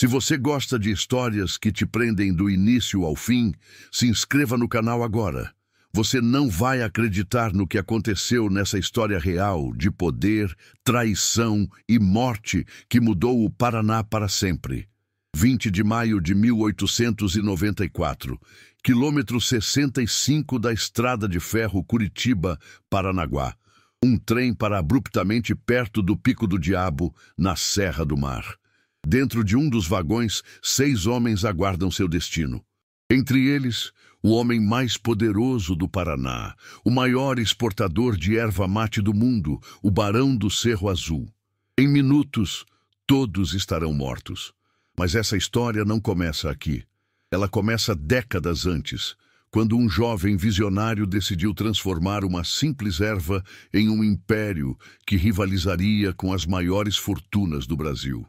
Se você gosta de histórias que te prendem do início ao fim, se inscreva no canal agora. Você não vai acreditar no que aconteceu nessa história real de poder, traição e morte que mudou o Paraná para sempre. 20 de maio de 1894, quilômetro 65 da estrada de ferro Curitiba-Paranaguá. Um trem para abruptamente perto do Pico do Diabo, na Serra do Mar. Dentro de um dos vagões, 6 homens aguardam seu destino. Entre eles, o homem mais poderoso do Paraná, o maior exportador de erva mate do mundo, o Barão do Cerro Azul. Em minutos, todos estarão mortos. Mas essa história não começa aqui. Ela começa décadas antes, quando um jovem visionário decidiu transformar uma simples erva em um império que rivalizaria com as maiores fortunas do Brasil.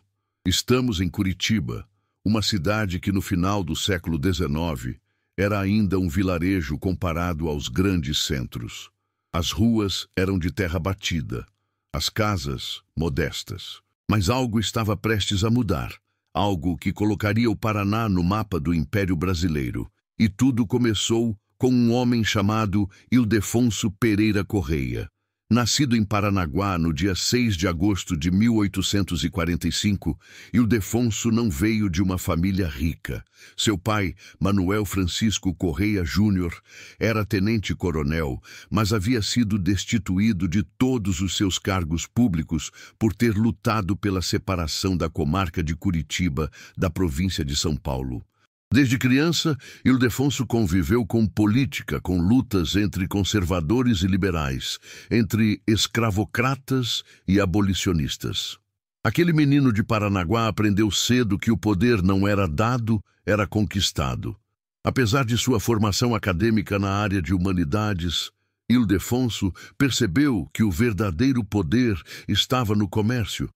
Estamos em Curitiba, uma cidade que no final do século XIX era ainda um vilarejo comparado aos grandes centros. As ruas eram de terra batida, as casas modestas. Mas algo estava prestes a mudar, algo que colocaria o Paraná no mapa do Império Brasileiro. E tudo começou com um homem chamado Ildefonso Pereira Correia. Nascido em Paranaguá no dia 6 de agosto de 1845, Ildefonso não veio de uma família rica. Seu pai, Manuel Francisco Correia Júnior, era tenente-coronel, mas havia sido destituído de todos os seus cargos públicos por ter lutado pela separação da comarca de Curitiba da província de São Paulo. Desde criança, Ildefonso conviveu com política, com lutas entre conservadores e liberais, entre escravocratas e abolicionistas. Aquele menino de Paranaguá aprendeu cedo que o poder não era dado, era conquistado. Apesar de sua formação acadêmica na área de humanidades, Ildefonso percebeu que o verdadeiro poder estava no comércio,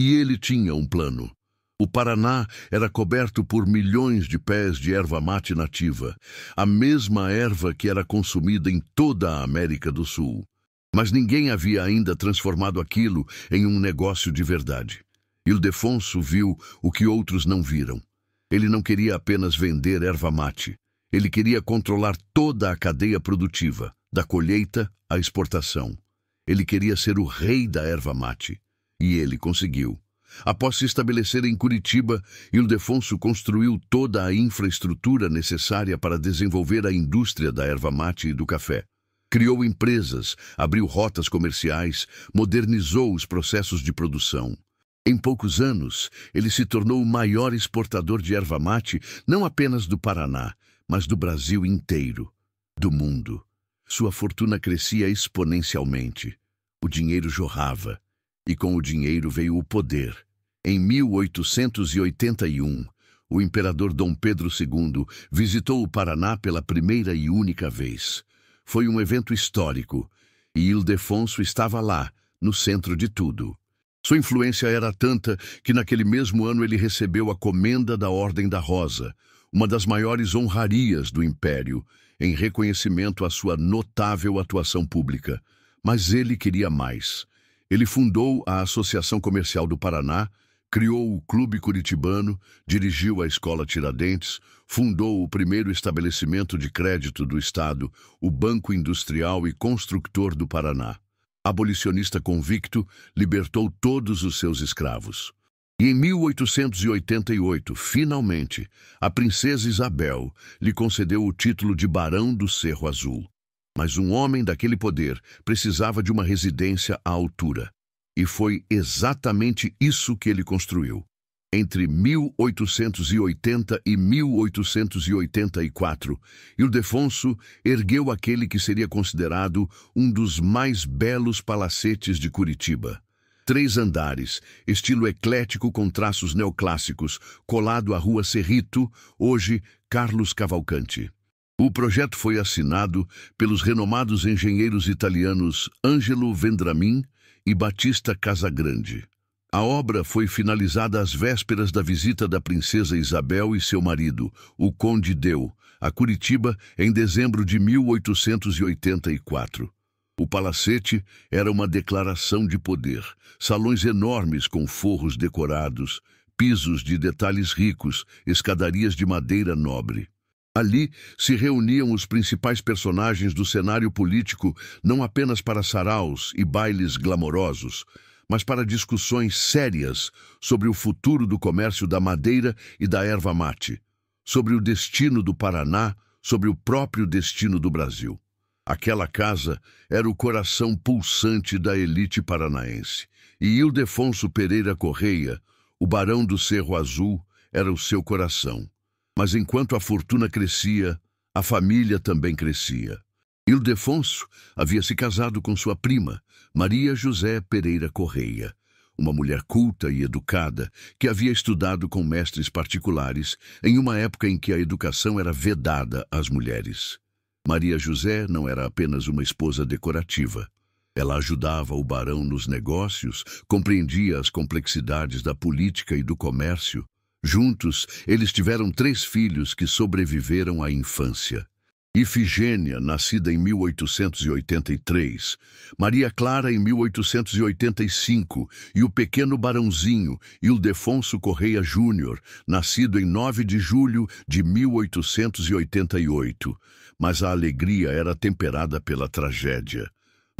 e ele tinha um plano. O Paraná era coberto por milhões de pés de erva mate nativa, a mesma erva que era consumida em toda a América do Sul. Mas ninguém havia ainda transformado aquilo em um negócio de verdade. Ildefonso viu o que outros não viram. Ele não queria apenas vender erva mate. Ele queria controlar toda a cadeia produtiva, da colheita à exportação. Ele queria ser o rei da erva mate. E ele conseguiu. Após se estabelecer em Curitiba, Ildefonso construiu toda a infraestrutura necessária para desenvolver a indústria da erva mate e do café. Criou empresas, abriu rotas comerciais, modernizou os processos de produção. Em poucos anos, ele se tornou o maior exportador de erva mate, não apenas do Paraná, mas do Brasil inteiro, do mundo. Sua fortuna crescia exponencialmente. O dinheiro jorrava. E com o dinheiro veio o poder. Em 1881, o imperador Dom Pedro II visitou o Paraná pela primeira e única vez. Foi um evento histórico, e Ildefonso estava lá, no centro de tudo. Sua influência era tanta que naquele mesmo ano ele recebeu a Comenda da Ordem da Rosa, uma das maiores honrarias do Império, em reconhecimento à sua notável atuação pública. Mas ele queria mais. Ele fundou a Associação Comercial do Paraná, criou o Clube Curitibano, dirigiu a Escola Tiradentes, fundou o primeiro estabelecimento de crédito do Estado, o Banco Industrial e Construtor do Paraná. Abolicionista convicto, libertou todos os seus escravos. E em 1888, finalmente, a princesa Isabel lhe concedeu o título de Barão do Cerro Azul. Mas um homem daquele poder precisava de uma residência à altura. E foi exatamente isso que ele construiu. Entre 1880 e 1884, Ildefonso ergueu aquele que seria considerado um dos mais belos palacetes de Curitiba. 3 andares, estilo eclético com traços neoclássicos, colado à Rua Cerrito, hoje Carlos Cavalcanti. O projeto foi assinado pelos renomados engenheiros italianos Angelo Vendramin e Battista Casagrande. A obra foi finalizada às vésperas da visita da princesa Isabel e seu marido, o Conde Deu, a Curitiba em dezembro de 1884. O palacete era uma declaração de poder, salões enormes com forros decorados, pisos de detalhes ricos, escadarias de madeira nobre. Ali se reuniam os principais personagens do cenário político, não apenas para saraus e bailes glamourosos, mas para discussões sérias sobre o futuro do comércio da madeira e da erva mate, sobre o destino do Paraná, sobre o próprio destino do Brasil. Aquela casa era o coração pulsante da elite paranaense, e Ildefonso Pereira Correia, o barão do Cerro Azul, era o seu coração. Mas enquanto a fortuna crescia, a família também crescia. Ildefonso havia se casado com sua prima, Maria José Pereira Correia, uma mulher culta e educada que havia estudado com mestres particulares em uma época em que a educação era vedada às mulheres. Maria José não era apenas uma esposa decorativa. Ela ajudava o barão nos negócios, compreendia as complexidades da política e do comércio. Juntos, eles tiveram 3 filhos que sobreviveram à infância. Ifigênia, nascida em 1883, Maria Clara em 1885 e o pequeno barãozinho Ildefonso Correia Júnior, nascido em 9 de julho de 1888. Mas a alegria era temperada pela tragédia.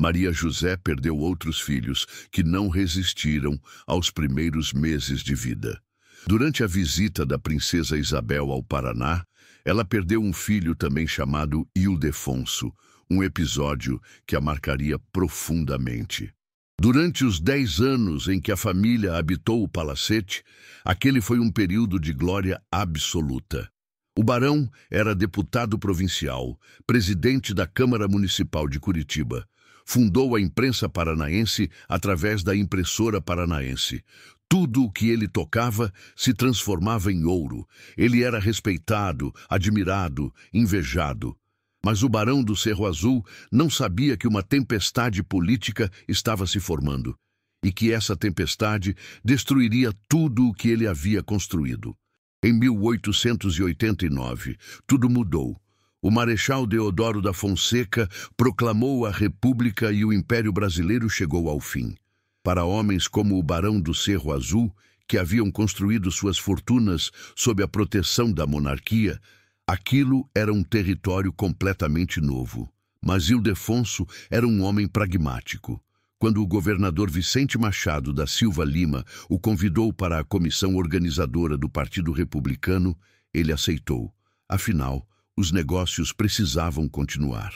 Maria José perdeu outros filhos que não resistiram aos primeiros meses de vida. Durante a visita da princesa Isabel ao Paraná, ela perdeu um filho também chamado Ildefonso, um episódio que a marcaria profundamente. Durante os 10 anos em que a família habitou o palacete, aquele foi um período de glória absoluta. O barão era deputado provincial, presidente da Câmara Municipal de Curitiba. Fundou a imprensa paranaense através da Impressora Paranaense. Tudo o que ele tocava se transformava em ouro. Ele era respeitado, admirado, invejado. Mas o barão do Cerro Azul não sabia que uma tempestade política estava se formando e que essa tempestade destruiria tudo o que ele havia construído. Em 1889, tudo mudou. O Marechal Deodoro da Fonseca proclamou a República e o Império Brasileiro chegou ao fim. Para homens como o barão do Cerro Azul, que haviam construído suas fortunas sob a proteção da monarquia, aquilo era um território completamente novo. Mas Ildefonso era um homem pragmático. Quando o governador Vicente Machado da Silva Lima o convidou para a comissão organizadora do Partido Republicano, ele aceitou. Afinal, os negócios precisavam continuar.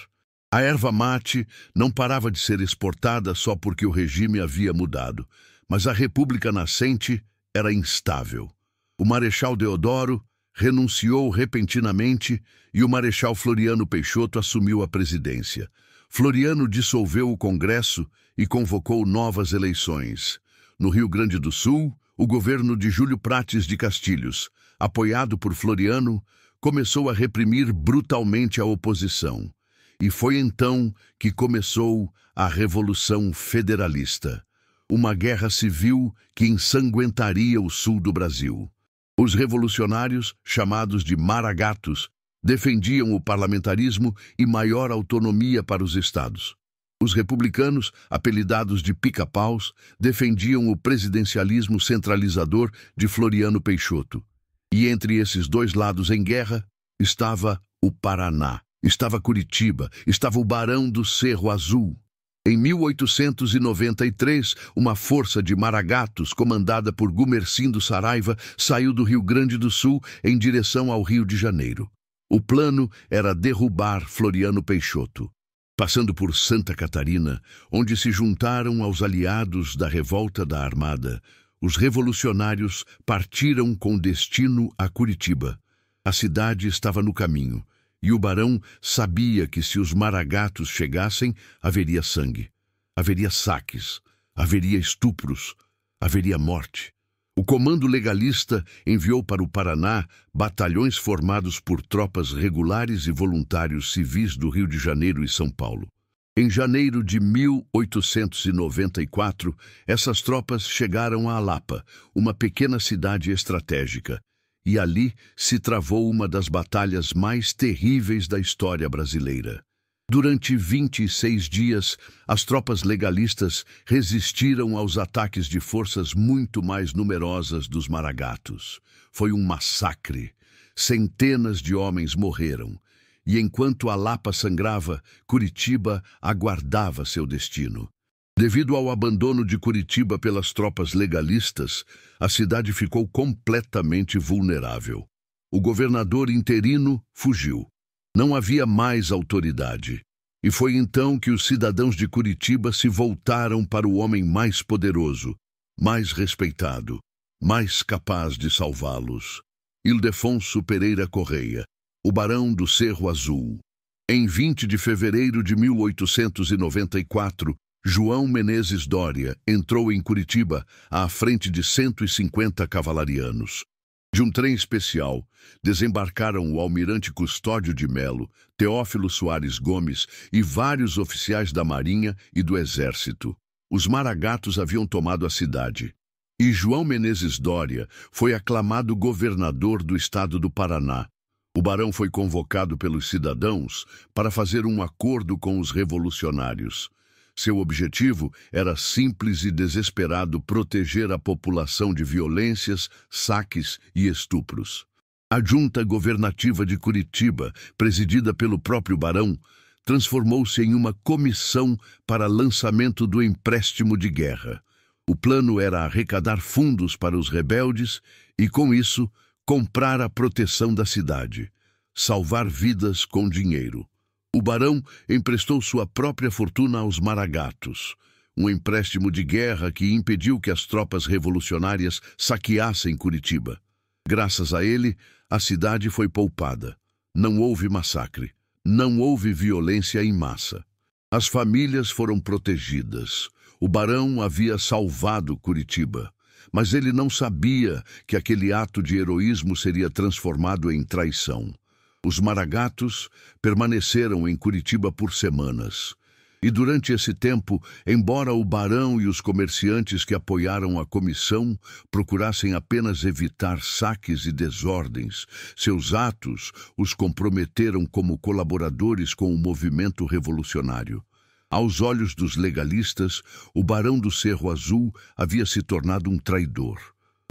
A erva mate não parava de ser exportada só porque o regime havia mudado, mas a República nascente era instável. O Marechal Deodoro renunciou repentinamente e o Marechal Floriano Peixoto assumiu a presidência. Floriano dissolveu o Congresso e convocou novas eleições. No Rio Grande do Sul, o governo de Júlio Prates de Castilhos, apoiado por Floriano, começou a reprimir brutalmente a oposição. E foi então que começou a Revolução Federalista, uma guerra civil que ensanguentaria o sul do Brasil. Os revolucionários, chamados de maragatos, defendiam o parlamentarismo e maior autonomia para os estados. Os republicanos, apelidados de pica-paus, defendiam o presidencialismo centralizador de Floriano Peixoto. E entre esses dois lados em guerra estava o Paraná. Estava Curitiba, estava o Barão do Cerro Azul. Em 1893, uma força de maragatos, comandada por Gumercindo Saraiva, saiu do Rio Grande do Sul em direção ao Rio de Janeiro. O plano era derrubar Floriano Peixoto. Passando por Santa Catarina, onde se juntaram aos aliados da revolta da Armada, os revolucionários partiram com destino a Curitiba. A cidade estava no caminho. E o barão sabia que se os maragatos chegassem, haveria sangue, haveria saques, haveria estupros, haveria morte. O comando legalista enviou para o Paraná batalhões formados por tropas regulares e voluntários civis do Rio de Janeiro e São Paulo. Em janeiro de 1894, essas tropas chegaram a Alapa, uma pequena cidade estratégica, e ali se travou uma das batalhas mais terríveis da história brasileira. Durante 26 dias, as tropas legalistas resistiram aos ataques de forças muito mais numerosas dos maragatos. Foi um massacre. Centenas de homens morreram. E enquanto a Lapa sangrava, Curitiba aguardava seu destino. Devido ao abandono de Curitiba pelas tropas legalistas, a cidade ficou completamente vulnerável. O governador interino fugiu. Não havia mais autoridade. E foi então que os cidadãos de Curitiba se voltaram para o homem mais poderoso, mais respeitado, mais capaz de salvá-los. Ildefonso Pereira Correia, o Barão do Cerro Azul. Em 20 de fevereiro de 1894, João Menezes Doria entrou em Curitiba à frente de 150 cavalarianos. De um trem especial, desembarcaram o almirante Custódio de Melo, Teófilo Soares Gomes e vários oficiais da Marinha e do Exército. Os maragatos haviam tomado a cidade. E João Menezes Doria foi aclamado governador do estado do Paraná. O barão foi convocado pelos cidadãos para fazer um acordo com os revolucionários. Seu objetivo era simples e desesperado: proteger a população de violências, saques e estupros. A junta governativa de Curitiba, presidida pelo próprio barão, transformou-se em uma comissão para lançamento do empréstimo de guerra. O plano era arrecadar fundos para os rebeldes e, com isso, comprar a proteção da cidade, salvar vidas com dinheiro. O barão emprestou sua própria fortuna aos maragatos, um empréstimo de guerra que impediu que as tropas revolucionárias saqueassem Curitiba. Graças a ele, a cidade foi poupada. Não houve massacre, não houve violência em massa. As famílias foram protegidas. O barão havia salvado Curitiba, mas ele não sabia que aquele ato de heroísmo seria transformado em traição. Os maragatos permaneceram em Curitiba por semanas. E durante esse tempo, embora o barão e os comerciantes que apoiaram a comissão procurassem apenas evitar saques e desordens, seus atos os comprometeram como colaboradores com o movimento revolucionário. Aos olhos dos legalistas, o Barão do Cerro Azul havia se tornado um traidor,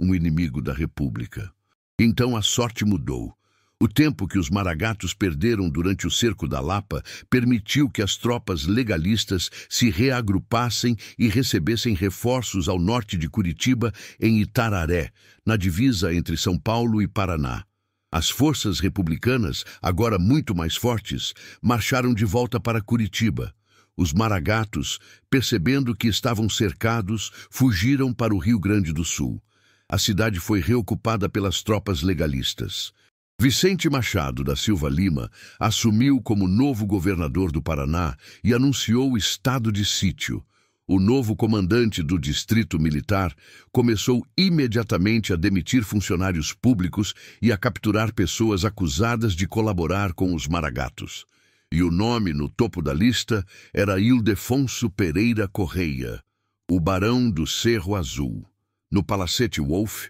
um inimigo da República. Então a sorte mudou. O tempo que os maragatos perderam durante o cerco da Lapa permitiu que as tropas legalistas se reagrupassem e recebessem reforços ao norte de Curitiba, em Itararé, na divisa entre São Paulo e Paraná. As forças republicanas, agora muito mais fortes, marcharam de volta para Curitiba. Os maragatos, percebendo que estavam cercados, fugiram para o Rio Grande do Sul. A cidade foi reocupada pelas tropas legalistas. Vicente Machado da Silva Lima assumiu como novo governador do Paraná e anunciou o estado de sítio. O novo comandante do Distrito Militar começou imediatamente a demitir funcionários públicos e a capturar pessoas acusadas de colaborar com os maragatos. E o nome no topo da lista era Ildefonso Pereira Correia, o Barão do Cerro Azul. No Palacete Wolf,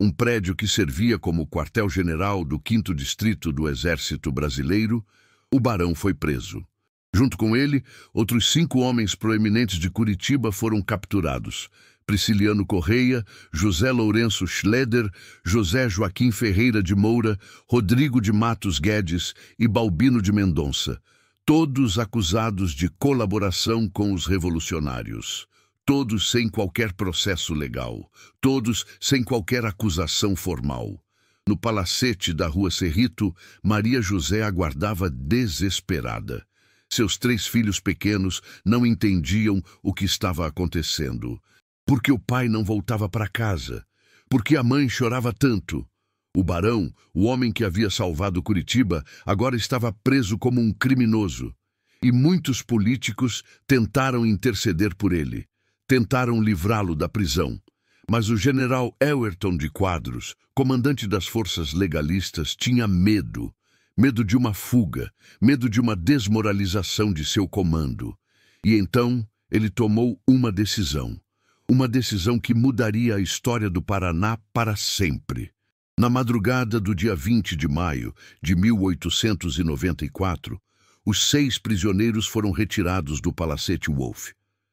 um prédio que servia como quartel-general do 5º Distrito do Exército Brasileiro, o barão foi preso. Junto com ele, outros 5 homens proeminentes de Curitiba foram capturados: Prisciliano Correia, José Lourenço Schleder, José Joaquim Ferreira de Moura, Rodrigo de Matos Guedes e Balbino de Mendonça, todos acusados de colaboração com os revolucionários. Todos sem qualquer processo legal, todos sem qualquer acusação formal. No palacete da Rua Cerrito, Maria José aguardava desesperada. Seus 3 filhos pequenos não entendiam o que estava acontecendo. Por que o pai não voltava para casa? Por que a mãe chorava tanto? O barão, o homem que havia salvado Curitiba, agora estava preso como um criminoso. E muitos políticos tentaram interceder por ele. Tentaram livrá-lo da prisão, mas o general Elwerton de Quadros, comandante das forças legalistas, tinha medo. Medo de uma fuga, medo de uma desmoralização de seu comando. E então ele tomou uma decisão que mudaria a história do Paraná para sempre. Na madrugada do dia 20 de maio de 1894, os 6 prisioneiros foram retirados do Palacete Wolf.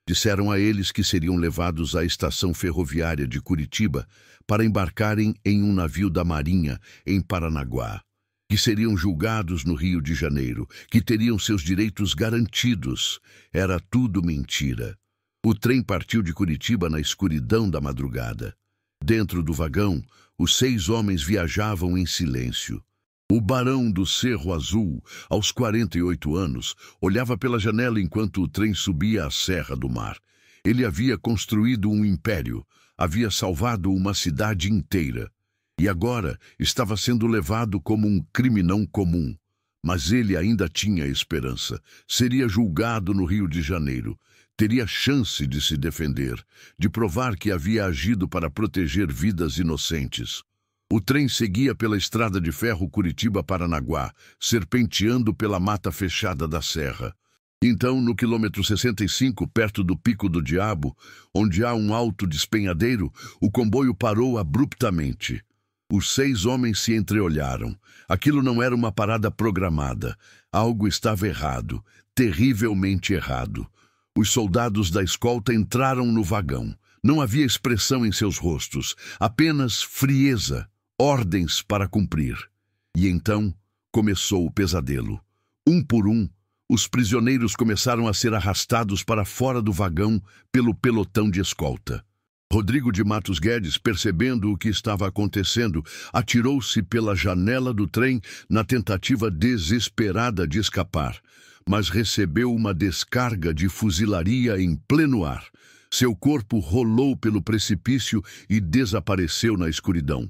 Disseram a eles que seriam levados à estação ferroviária de Curitiba para embarcarem em um navio da Marinha em Paranaguá, que seriam julgados no Rio de Janeiro, que teriam seus direitos garantidos. Era tudo mentira. O trem partiu de Curitiba na escuridão da madrugada. Dentro do vagão, os 6 homens viajavam em silêncio. O barão do Cerro Azul, aos 48 anos, olhava pela janela enquanto o trem subia a Serra do Mar. Ele havia construído um império, havia salvado uma cidade inteira. E agora estava sendo levado como um criminão comum. Mas ele ainda tinha esperança. Seria julgado no Rio de Janeiro. Teria chance de se defender, de provar que havia agido para proteger vidas inocentes. O trem seguia pela estrada de ferro Curitiba-Paranaguá, serpenteando pela mata fechada da serra. Então, no quilômetro 65, perto do Pico do Diabo, onde há um alto despenhadeiro, o comboio parou abruptamente. Os 6 homens se entreolharam. Aquilo não era uma parada programada. Algo estava errado, terrivelmente errado. Os soldados da escolta entraram no vagão. Não havia expressão em seus rostos, apenas frieza. Ordens para cumprir. E então começou o pesadelo. Um por um, os prisioneiros começaram a ser arrastados para fora do vagão pelo pelotão de escolta. Rodrigo de Matos Guedes, percebendo o que estava acontecendo, atirou-se pela janela do trem na tentativa desesperada de escapar, mas recebeu uma descarga de fuzilaria em pleno ar. Seu corpo rolou pelo precipício e desapareceu na escuridão.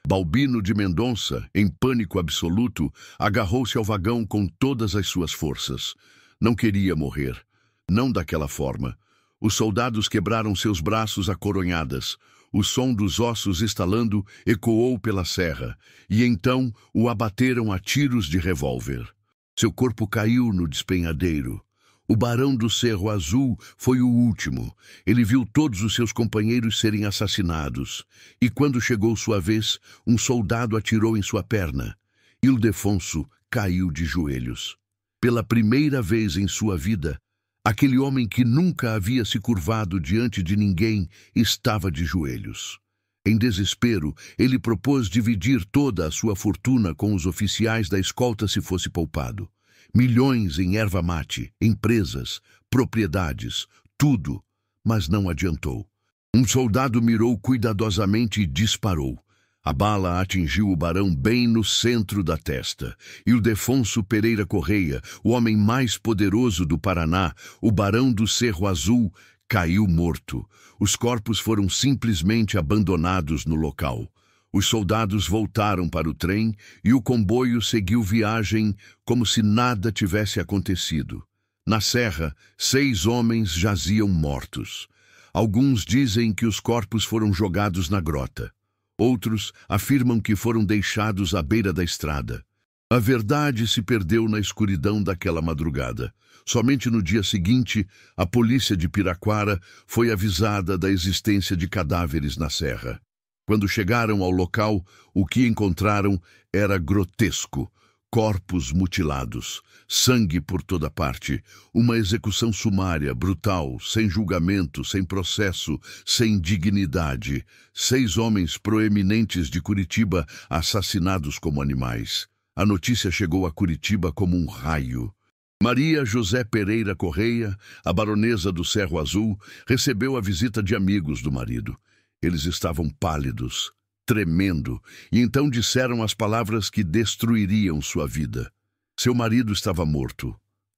Balbino de Mendonça, em pânico absoluto, agarrou-se ao vagão com todas as suas forças. Não queria morrer. Não daquela forma. Os soldados quebraram seus braços a coronhadas. O som dos ossos estalando ecoou pela serra, e então o abateram a tiros de revólver. Seu corpo caiu no despenhadeiro. O barão do Cerro Azul foi o último. Ele viu todos os seus companheiros serem assassinados. E quando chegou sua vez, um soldado atirou em sua perna. Ildefonso caiu de joelhos. Pela primeira vez em sua vida, aquele homem que nunca havia se curvado diante de ninguém estava de joelhos. Em desespero, ele propôs dividir toda a sua fortuna com os oficiais da escolta se fosse poupado. Milhões em erva mate, empresas, propriedades, tudo, mas não adiantou. Um soldado mirou cuidadosamente e disparou. A bala atingiu o barão bem no centro da testa. Ildefonso Pereira Correia, o homem mais poderoso do Paraná, o barão do Cerro Azul, caiu morto. Os corpos foram simplesmente abandonados no local. Os soldados voltaram para o trem e o comboio seguiu viagem como se nada tivesse acontecido. Na serra, 6 homens jaziam mortos. Alguns dizem que os corpos foram jogados na grota. Outros afirmam que foram deixados à beira da estrada. A verdade se perdeu na escuridão daquela madrugada. Somente no dia seguinte, a polícia de Piraquara foi avisada da existência de cadáveres na serra. Quando chegaram ao local, o que encontraram era grotesco. Corpos mutilados, sangue por toda parte, uma execução sumária, brutal, sem julgamento, sem processo, sem dignidade. 6 homens proeminentes de Curitiba assassinados como animais. A notícia chegou a Curitiba como um raio. Maria José Pereira Correia, a baronesa do Cerro Azul, recebeu a visita de amigos do marido. Eles estavam pálidos, tremendo, e então disseram as palavras que destruiriam sua vida. Seu marido estava morto,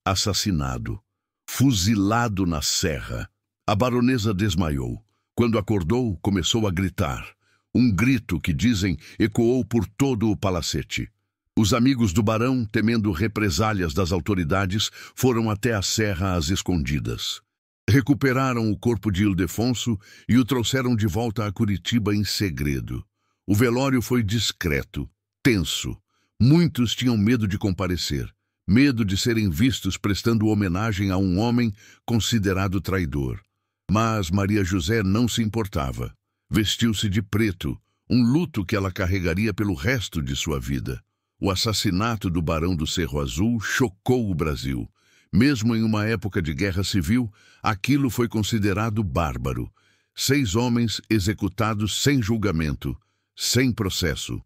assassinado, fuzilado na serra. A baronesa desmaiou. Quando acordou, começou a gritar. Um grito que, dizem, ecoou por todo o palacete. Os amigos do barão, temendo represálias das autoridades, foram até a serra às escondidas. Recuperaram o corpo de Ildefonso e o trouxeram de volta a Curitiba em segredo. O velório foi discreto, tenso. Muitos tinham medo de comparecer, medo de serem vistos prestando homenagem a um homem considerado traidor. Mas Maria José não se importava. Vestiu-se de preto, um luto que ela carregaria pelo resto de sua vida. O assassinato do Barão do Cerro Azul chocou o Brasil. Mesmo em uma época de guerra civil, aquilo foi considerado bárbaro. 6 homens executados sem julgamento, sem processo,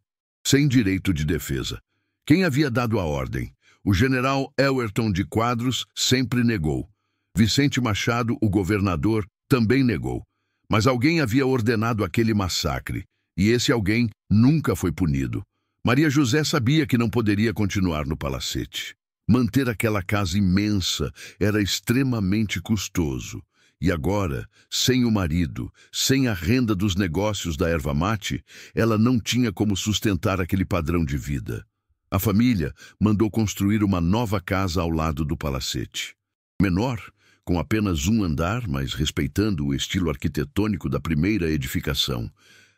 sem direito de defesa. Quem havia dado a ordem? O general Elwerton de Quadros sempre negou. Vicente Machado, o governador, também negou. Mas alguém havia ordenado aquele massacre, e esse alguém nunca foi punido. Maria José sabia que não poderia continuar no palacete. Manter aquela casa imensa era extremamente custoso. E agora, sem o marido, sem a renda dos negócios da erva mate, ela não tinha como sustentar aquele padrão de vida. A família mandou construir uma nova casa ao lado do palacete. Menor, com apenas um andar, mas respeitando o estilo arquitetônico da primeira edificação.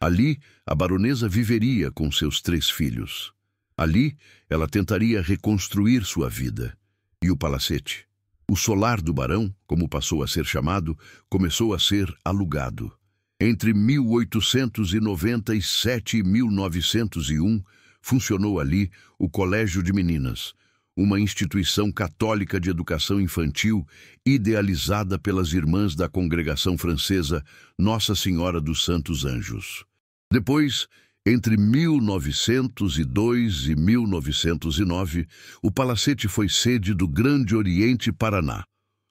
Ali, a baronesa viveria com seus 3 filhos. Ali, ela tentaria reconstruir sua vida. E o palacete? O solar do barão, como passou a ser chamado, começou a ser alugado. Entre 1897 e 1901, funcionou ali o Colégio de Meninas, uma instituição católica de educação infantil idealizada pelas irmãs da congregação francesa Nossa Senhora dos Santos Anjos. Depois, entre 1902 e 1909, o palacete foi sede do Grande Oriente Paraná,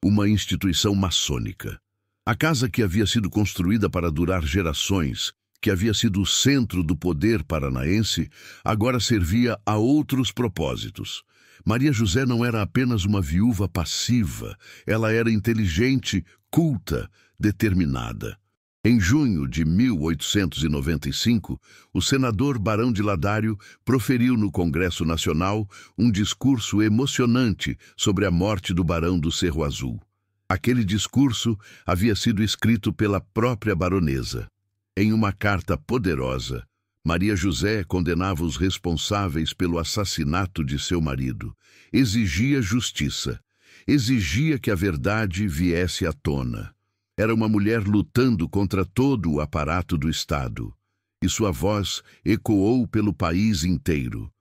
uma instituição maçônica. A casa que havia sido construída para durar gerações, que havia sido o centro do poder paranaense, agora servia a outros propósitos. Maria José não era apenas uma viúva passiva, ela era inteligente, culta, determinada. Em junho de 1895, o senador Barão de Ladário proferiu no Congresso Nacional um discurso emocionante sobre a morte do Barão do Cerro Azul. Aquele discurso havia sido escrito pela própria baronesa. Em uma carta poderosa, Maria José condenava os responsáveis pelo assassinato de seu marido, exigia justiça, exigia que a verdade viesse à tona. Era uma mulher lutando contra todo o aparato do Estado, e sua voz ecoou pelo país inteiro.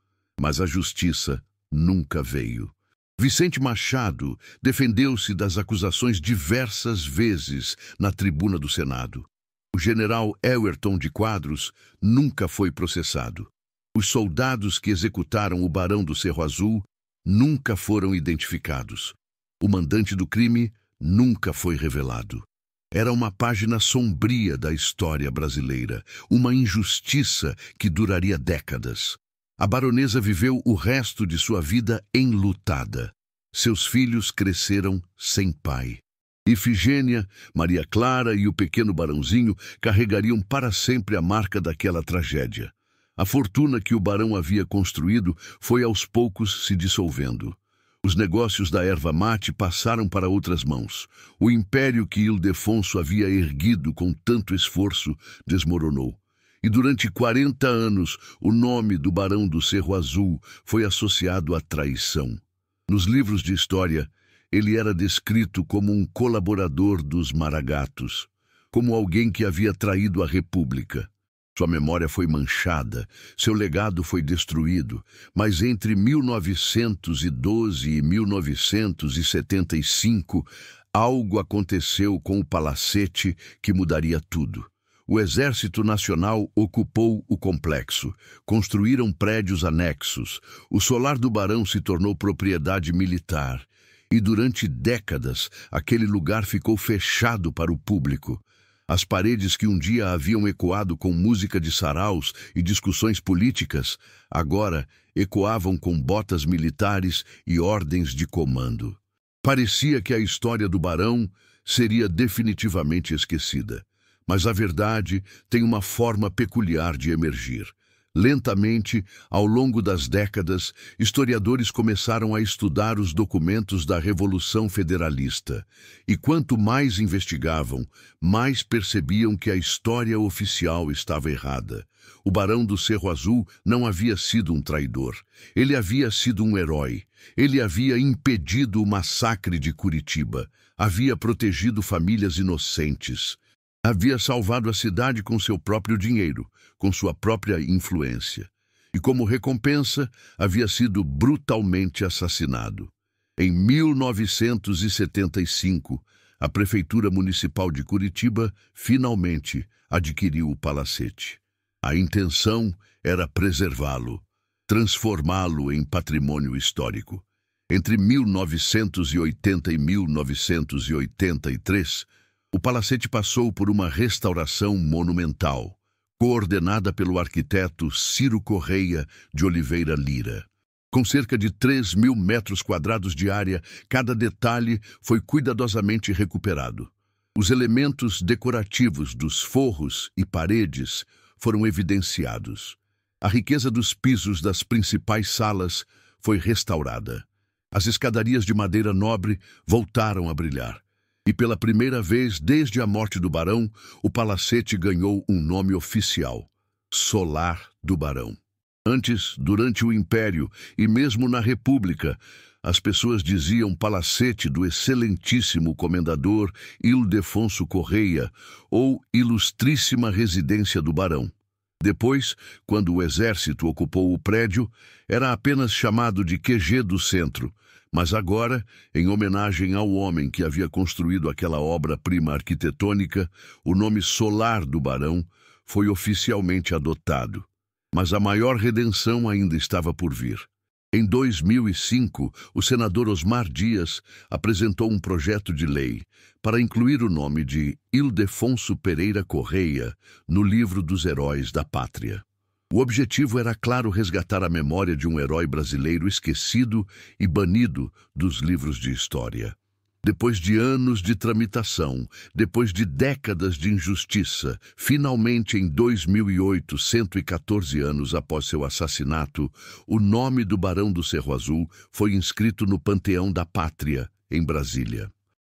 Mas a justiça nunca veio. Vicente Machado defendeu-se das acusações diversas vezes na tribuna do Senado. O general Elwerton de Quadros nunca foi processado. Os soldados que executaram o Barão do Cerro Azul nunca foram identificados. O mandante do crime nunca foi revelado. Era uma página sombria da história brasileira, uma injustiça que duraria décadas. A baronesa viveu o resto de sua vida enlutada. Seus filhos cresceram sem pai. Ifigênia, Maria Clara e o pequeno barãozinho carregariam para sempre a marca daquela tragédia. A fortuna que o barão havia construído foi aos poucos se dissolvendo. Os negócios da erva mate passaram para outras mãos. O império que Ildefonso havia erguido com tanto esforço desmoronou. E durante 40 anos, o nome do Barão do Cerro Azul foi associado à traição. Nos livros de história, ele era descrito como um colaborador dos Maragatos, como alguém que havia traído a República. Sua memória foi manchada, seu legado foi destruído, mas entre 1912 e 1975, algo aconteceu com o palacete que mudaria tudo. O Exército Nacional ocupou o complexo, construíram prédios anexos, o solar do Barão se tornou propriedade militar, e durante décadas aquele lugar ficou fechado para o público. As paredes que um dia haviam ecoado com música de saraus e discussões políticas, agora ecoavam com botas militares e ordens de comando. Parecia que a história do Barão seria definitivamente esquecida. Mas a verdade tem uma forma peculiar de emergir. Lentamente, ao longo das décadas, historiadores começaram a estudar os documentos da Revolução Federalista. E quanto mais investigavam, mais percebiam que a história oficial estava errada. O Barão do Cerro Azul não havia sido um traidor. Ele havia sido um herói. Ele havia impedido o massacre de Curitiba. Havia protegido famílias inocentes. Havia salvado a cidade com seu próprio dinheiro, com sua própria influência. e, como recompensa, havia sido brutalmente assassinado. Em 1975, a Prefeitura Municipal de Curitiba finalmente adquiriu o palacete. A intenção era preservá-lo, transformá-lo em patrimônio histórico. Entre 1980 e 1983, o palacete passou por uma restauração monumental, coordenada pelo arquiteto Ciro Correia de Oliveira Lira. Com cerca de 3.000 metros quadrados de área, cada detalhe foi cuidadosamente recuperado. Os elementos decorativos dos forros e paredes foram evidenciados. A riqueza dos pisos das principais salas foi restaurada. As escadarias de madeira nobre voltaram a brilhar. E pela primeira vez desde a morte do barão, o palacete ganhou um nome oficial: Solar do Barão. Antes, durante o Império e mesmo na República, as pessoas diziam palacete do excelentíssimo comendador Ildefonso Correia ou ilustríssima residência do barão. Depois, quando o exército ocupou o prédio, era apenas chamado de QG do Centro, mas agora, em homenagem ao homem que havia construído aquela obra-prima arquitetônica, o nome Solar do Barão foi oficialmente adotado. Mas a maior redenção ainda estava por vir. Em 2005, o senador Osmar Dias apresentou um projeto de lei para incluir o nome de Ildefonso Pereira Correia no livro dos heróis da pátria. O objetivo era, claro, resgatar a memória de um herói brasileiro esquecido e banido dos livros de história. Depois de anos de tramitação, depois de décadas de injustiça, finalmente em 2008, 114 anos após seu assassinato, o nome do Barão do Cerro Azul foi inscrito no Panteão da Pátria, em Brasília.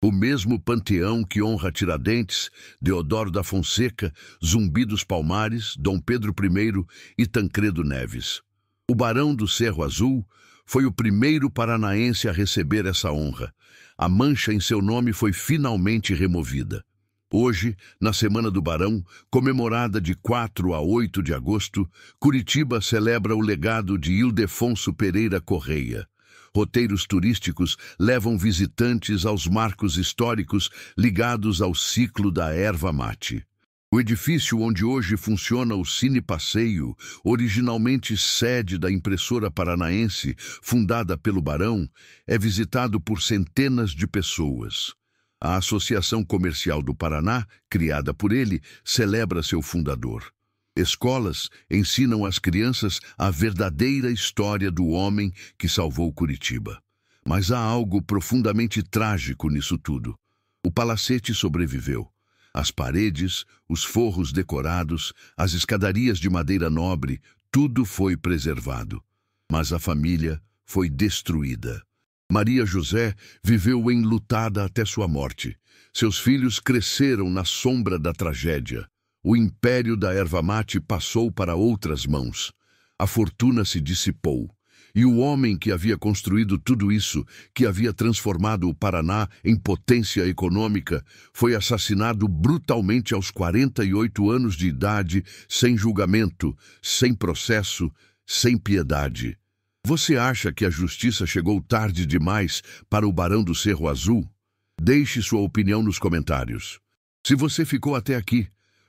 O mesmo panteão que honra Tiradentes, Deodoro da Fonseca, Zumbi dos Palmares, Dom Pedro I e Tancredo Neves. O Barão do Cerro Azul foi o primeiro paranaense a receber essa honra. A mancha em seu nome foi finalmente removida. Hoje, na Semana do Barão, comemorada de 4 a 8 de agosto, Curitiba celebra o legado de Ildefonso Pereira Correia. Roteiros turísticos levam visitantes aos marcos históricos ligados ao ciclo da erva mate. O edifício onde hoje funciona o Cine Passeio, originalmente sede da Impressora Paranaense, fundada pelo Barão, é visitado por centenas de pessoas. A Associação Comercial do Paraná, criada por ele, celebra seu fundador. Escolas ensinam às crianças a verdadeira história do homem que salvou Curitiba. Mas há algo profundamente trágico nisso tudo. O palacete sobreviveu. As paredes, os forros decorados, as escadarias de madeira nobre, tudo foi preservado. Mas a família foi destruída. Maria José viveu enlutada até sua morte. Seus filhos cresceram na sombra da tragédia. O império da erva mate passou para outras mãos. A fortuna se dissipou. E o homem que havia construído tudo isso, que havia transformado o Paraná em potência econômica, foi assassinado brutalmente aos 48 anos de idade, sem julgamento, sem processo, sem piedade. Você acha que a justiça chegou tarde demais para o Barão do Cerro Azul? Deixe sua opinião nos comentários. Se você ficou até aqui,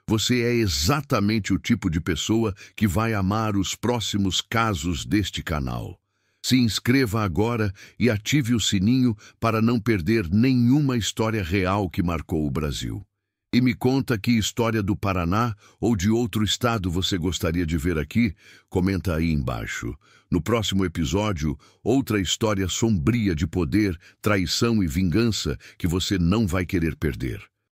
você é exatamente o tipo de pessoa que vai amar os próximos casos deste canal. Se inscreva agora e ative o sininho para não perder nenhuma história real que marcou o Brasil. E me conta que história do Paraná ou de outro estado você gostaria de ver aqui? Comenta aí embaixo. No próximo episódio, outra história sombria de poder, traição e vingança que você não vai querer perder.